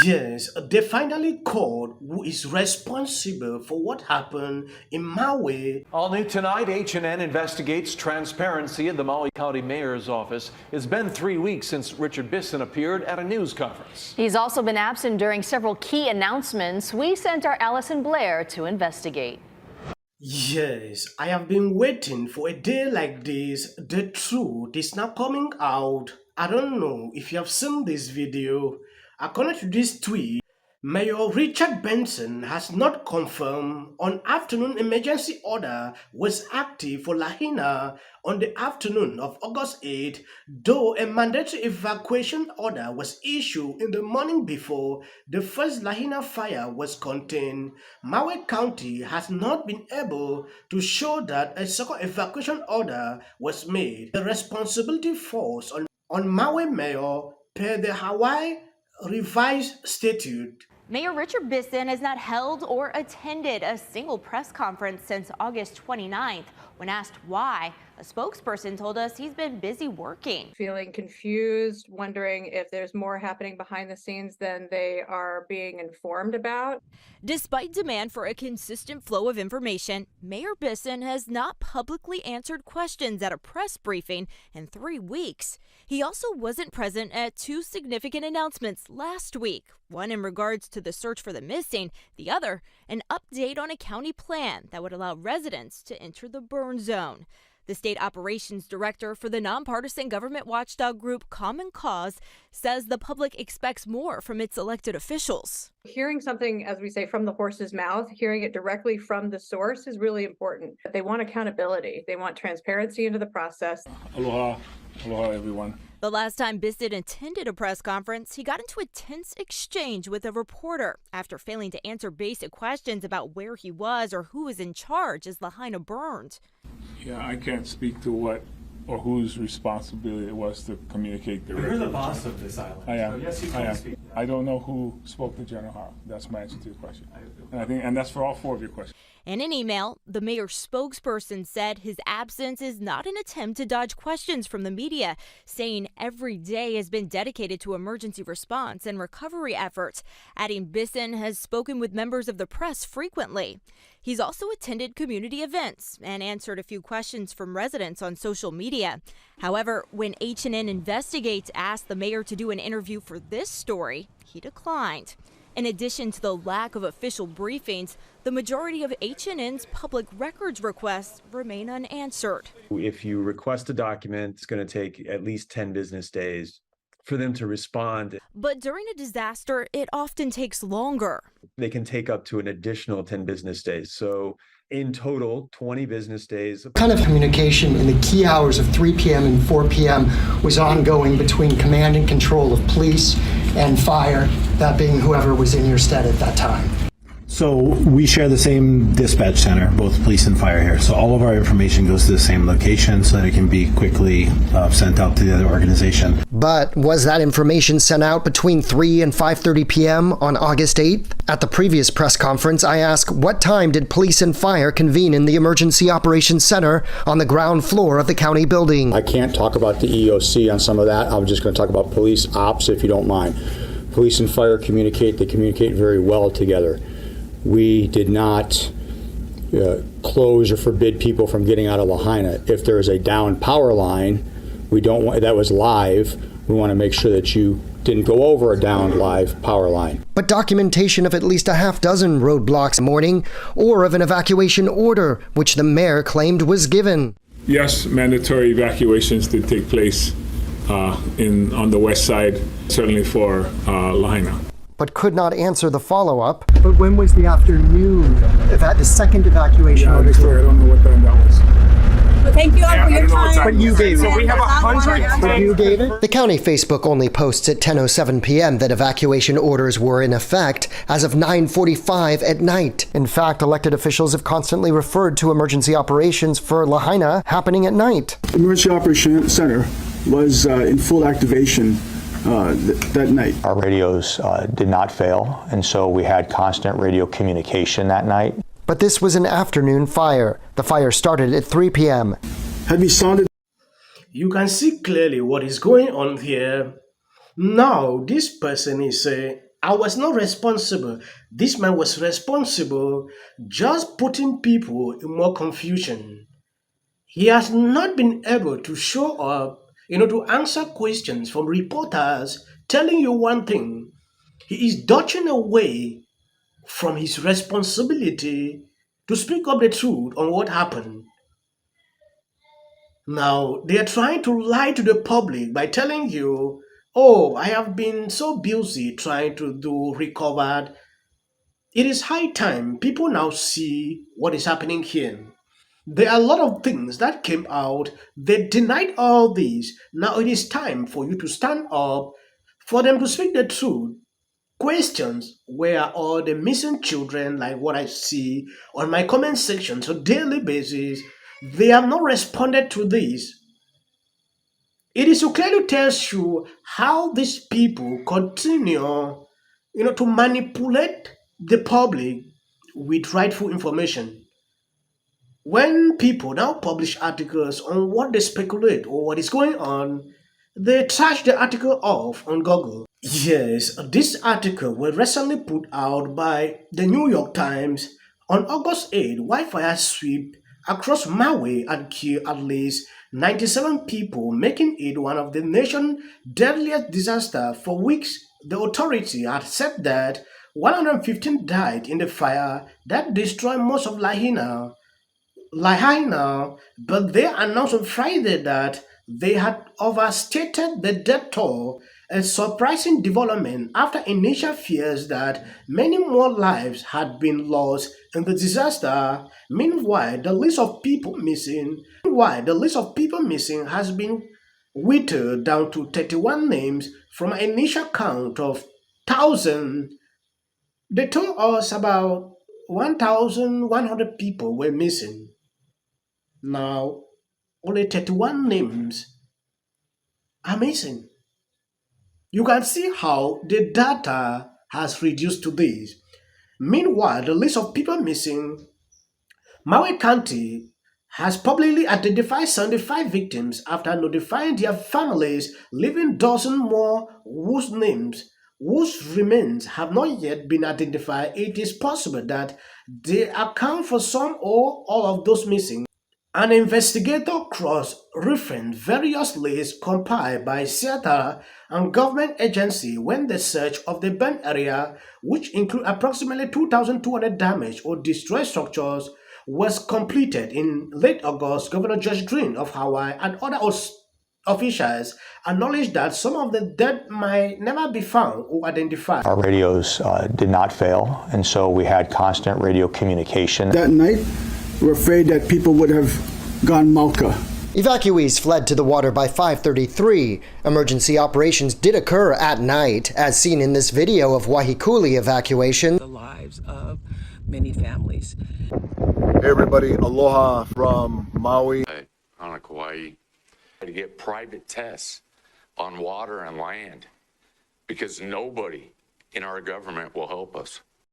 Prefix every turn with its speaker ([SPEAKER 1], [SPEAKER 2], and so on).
[SPEAKER 1] Yes, they finally caught who is responsible for what happened in Maui.
[SPEAKER 2] All new tonight, H&N investigates transparency at the Maui County Mayor's office. It's been 3 weeks since Richard Bisson appeared at a news conference.
[SPEAKER 3] He's also been absent during several key announcements. We sent our Allison Blair to investigate.
[SPEAKER 1] Yes, I have been waiting for a day like this. The truth is now coming out. I don't know if you have seen this video. According to this tweet, Mayor Richard Benson has not confirmed an afternoon emergency order was active for Lahaina on the afternoon of August 8, though a mandatory evacuation order was issued in the morning before the first Lahaina fire was contained. Maui County has not been able to show that a second evacuation order was made. The responsibility falls on Maui Mayor per the Hawaii revised statute.
[SPEAKER 4] Mayor Richard Bisson has not held or attended a single press conference since August 29th. When asked why, a spokesperson told us he's been busy working.
[SPEAKER 5] Feeling confused, wondering if there's more happening behind the scenes than they are being informed about.
[SPEAKER 4] Despite demand for a consistent flow of information, Mayor Bisson has not publicly answered questions at a press briefing in 3 weeks. He also wasn't present at two significant announcements last week, one in regards to the search for the missing, the other an update on a county plan that would allow residents to enter the burn zone. The state operations director for the nonpartisan government watchdog group Common Cause says the public expects more from its elected officials.
[SPEAKER 5] Hearing something, as we say, from the horse's mouth, hearing it directly from the source is really important. They want accountability. They want transparency into the process.
[SPEAKER 6] Aloha. Aloha, everyone.
[SPEAKER 4] The last time Bisson attended a press conference, he got into a tense exchange with a reporter after failing to answer basic questions about where he was or who was in charge as Lahaina burned.
[SPEAKER 6] Yeah, I can't speak to what or whose responsibility it was to communicate directly.
[SPEAKER 7] You're the boss of this island.
[SPEAKER 6] I am.
[SPEAKER 7] So yes, you
[SPEAKER 6] I
[SPEAKER 7] can
[SPEAKER 6] am.
[SPEAKER 7] speak.
[SPEAKER 6] I don't know who spoke to General Howe. That's my answer to your question. And that's for all four of your questions.
[SPEAKER 4] In an email, the mayor's spokesperson said his absence is not an attempt to dodge questions from the media, saying every day has been dedicated to emergency response and recovery efforts, adding Bisson has spoken with members of the press frequently. He's also attended community events and answered a few questions from residents on social media. However, when H&N Investigates asked the mayor to do an interview for this story, he declined. In addition to the lack of official briefings, the majority of H&N's public records requests remain unanswered.
[SPEAKER 8] If you request a document, it's going to take at least 10 business days for them to respond.
[SPEAKER 4] But during a disaster, it often takes longer.
[SPEAKER 8] They can take up to an additional 10 business days. So in total, 20 business days.
[SPEAKER 9] Kind of communication in the key hours of 3 p.m. and 4 p.m. was ongoing between command and control of police and fire, that being whoever was in your stead at that time.
[SPEAKER 10] So we share the same dispatch center, both police and fire here. So all of our information goes to the same location so that it can be quickly sent out to the other organization.
[SPEAKER 9] But was that information sent out between 3 and 5:30 p.m. on August 8th? At the previous press conference, I asked what time did police and fire convene in the Emergency Operations Center on the ground floor of the county building?
[SPEAKER 11] I can't talk about the EOC on some of that. I'm just going to talk about police ops, if you don't mind. Police and fire communicate. They communicate very well together. We did not close or forbid people from getting out of Lahaina. If there is a down power line, we don't want that was live. We want to make sure that you didn't go over a down live power line.
[SPEAKER 9] But documentation of at least a half dozen roadblocks morning or of an evacuation order, which the mayor claimed was given.
[SPEAKER 6] Yes, mandatory evacuations did take place on the west side, certainly for Lahaina.
[SPEAKER 9] But could not answer the follow-up. But when was the afternoon of the second evacuation order?
[SPEAKER 6] I don't know what time that was.
[SPEAKER 12] But thank you all for your time.
[SPEAKER 9] But you gave it.
[SPEAKER 12] So we have 100.
[SPEAKER 9] But you gave it? The county Facebook only posts at 10:07 p.m. that evacuation orders were in effect as of 9:45 at night. In fact, elected officials have constantly referred to emergency operations for Lahaina happening at night.
[SPEAKER 13] The Emergency Operations Center was in full activation that night.
[SPEAKER 14] Our radios did not fail, and so we had constant radio communication that night.
[SPEAKER 9] But this was an afternoon fire. The fire started at 3 p.m.
[SPEAKER 13] Have you sounded?
[SPEAKER 1] You can see clearly what is going on here. Now, this person is I was not responsible. This man was responsible, just putting people in more confusion. He has not been able to show up, to answer questions from reporters telling you one thing. He is dodging away from his responsibility to speak up the truth on what happened. Now, they are trying to lie to the public by telling you, oh, I have been so busy trying to do recovered. It is high time people now see what is happening here. There are a lot of things that came out. They denied all this. Now it is time for you to stand up, for them to speak the truth. Questions: where are all the missing children, like what I see on my comment sections on a daily basis? They have not responded to this. It is to clearly tells you how these people continue, to manipulate the public with rightful information. When people now publish articles on what they speculate or what is going on, they trash the article off on Google. Yes, this article was recently put out by the New York Times on August 8. Wildfire sweep across Maui and killed at least 97 people, making it one of the nation's deadliest disasters. For weeks, the authority had said that 115 died in the fire that destroyed most of Lahaina, but they announced on Friday that they had overstated the death toll, a surprising development after initial fears that many more lives had been lost in the disaster. Meanwhile, the list of people missing has been whittled down to 31 names from an initial count of 1,000. They told us about 1,100 people were missing. Now, only 31 names are missing. You can see how the data has reduced to this. Meanwhile, the list of people missing, Maui County has publicly identified 75 victims after notifying their families, leaving dozens more whose remains have not yet been identified. It is possible that they account for some or all of those missing. An investigator cross-referenced various lists compiled by Seattle and government agencies when the search of the burnt area, which include approximately 2,200 damaged or destroyed structures, was completed in late August. Governor Josh Green of Hawaii and other officials acknowledged that some of the dead might never be found or identified.
[SPEAKER 14] Our radios did not fail, and so we had constant radio communication.
[SPEAKER 13] That night, we're afraid that people would have gone Malka.
[SPEAKER 9] Evacuees fled to the water by 5:33. Emergency operations did occur at night, as seen in this video of Wahikuli evacuation.
[SPEAKER 7] The lives of many families.
[SPEAKER 15] Hey everybody, aloha from Maui.
[SPEAKER 16] On Kauai, to get private tests on water and land because nobody in our government will help us.